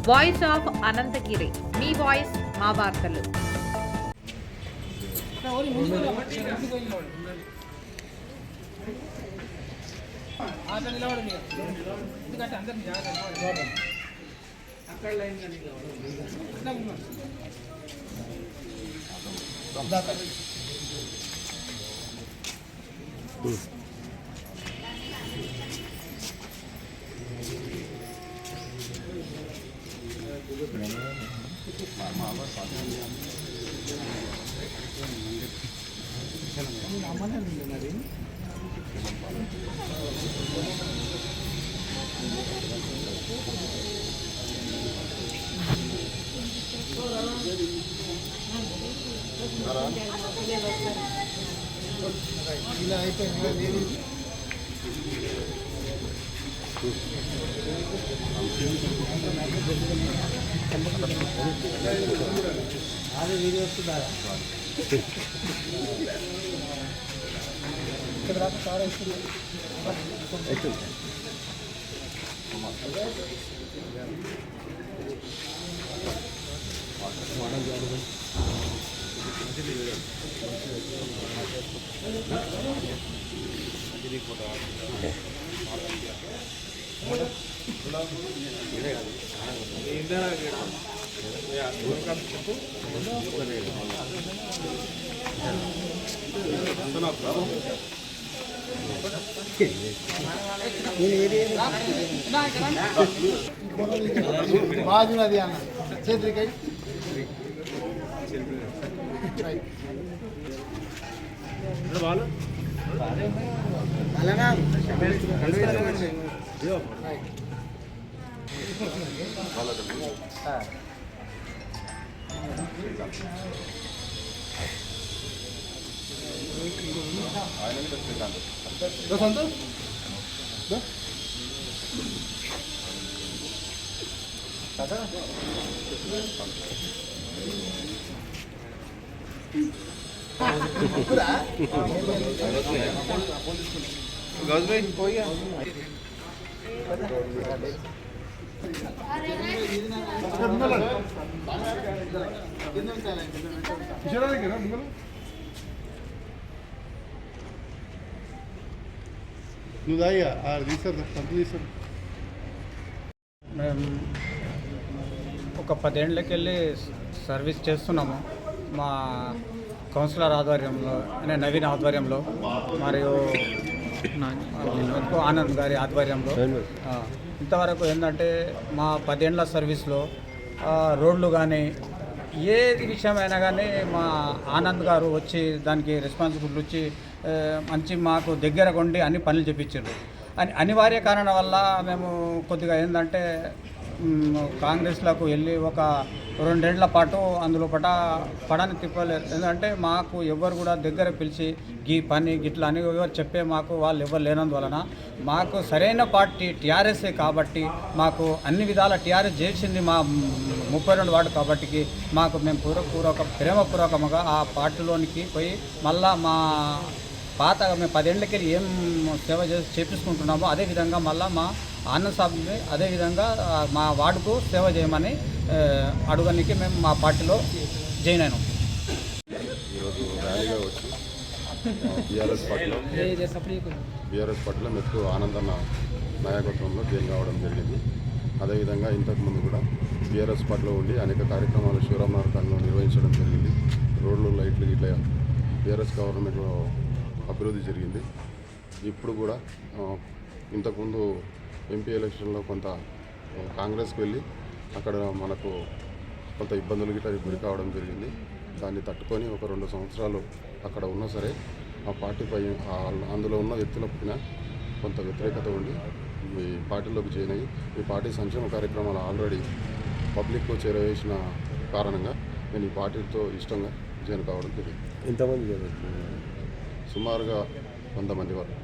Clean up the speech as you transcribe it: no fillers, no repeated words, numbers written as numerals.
Voice of Ananthagiri, మీ voice మా వార్తలు. ఇలా అయిపోయింది. అదే వీడియో వస్తుందా ఇక్కడ రాక సార్ వస్తుంది. బాగున్నది అన్న చేతులకై गौस भाई कोई है మేము ఒక 10 ఏళ్ళకెళ్ళి సర్వీస్ చేస్తున్నాము. మా కౌన్సిలర్ ఆధ్వర్యంలో, నవీన్ ఆధ్వర్యంలో, మరియు ఆనంద్ గారి ఆధ్వర్యంలో ఇంతవరకు ఏంటంటే మా 10 ఏళ్ళ సర్వీస్లో రోడ్లు కానీ ఏది విషయమైనా కానీ మా ఆనంద్ గారు వచ్చి దానికి రెస్పాన్సిబిలిటీ వచ్చి మంచి మాకు దగ్గర కొండి అన్ని పనులు చేపించారు. అనివార్య కారణం వల్ల మేము కొద్దిగా ఏంటంటే కాంగ్రెస్లకు వెళ్ళి ఒక 2 ఏళ్ల పాటు అందులో పడని తిప్పలేదు. ఎందుకంటే మాకు ఎవరు కూడా దగ్గర పిలిచి గీ పని గిట్లా అని ఎవరు చెప్పే మాకు వాళ్ళు ఎవరు లేనందువలన మాకు సరైన పార్టీ టీఆర్ఎస్ఏ కాబట్టి మాకు అన్ని విధాల టీఆర్ఎస్ చేసింది మా 32 వార్డు కాబట్టి మాకు మేము ప్రేమపూర్వకంగా ఆ పార్టీలోనికి పోయి మళ్ళా మా పాత మేము 10 ఏళ్ళకి ఏం సేవ చేపించుకుంటున్నామో అదేవిధంగా మళ్ళీ మా ఆనంద్ సాబ్ని అదేవిధంగా మా వార్డుకు సేవ చేయమని అడగడానికి మేము మా పార్టీలో జాయిన్ అయినాం. ఈరోజు ర్యాలీగా వచ్చి బీఆర్ఎస్ పార్టీలో మెట్టు ఆనందన్న నాయకత్వంలో జాయిన్ కావడం జరిగింది. అదేవిధంగా ఇంతకుముందు కూడా బీఆర్ఎస్ పార్టీలో ఉండి అనేక కార్యక్రమాలు శివరామనగరంలో నిర్వహించడం జరిగింది. రోడ్లు, లైట్లు ఇట్లా బీఆర్ఎస్ గవర్నమెంట్లో అభివృద్ధి జరిగింది. ఇప్పుడు కూడా ఇంతకుముందు ఎంపీ ఎలక్షన్లో కొంత కాంగ్రెస్కి వెళ్ళి అక్కడ మనకు కొంత ఇబ్బందులు గిట్లా గురి కావడం జరిగింది. దాన్ని తట్టుకొని ఒక 2 సంవత్సరాలు అక్కడ ఉన్నా సరే ఆ పార్టీపై అందులో ఉన్న వ్యక్తులపైన కొంత వ్యతిరేకత ఉండి మీ పార్టీలోకి జాయిన్ అయ్యి ఈ పార్టీ సంక్షేమ కార్యక్రమాలు ఆల్రెడీ పబ్లిక్కు చేరవేసిన కారణంగా నేను ఈ పార్టీతో ఇష్టంగా జాయిన్ కావడం జరిగింది. ఎంతమంది? సుమారుగా 100 మంది వరకు.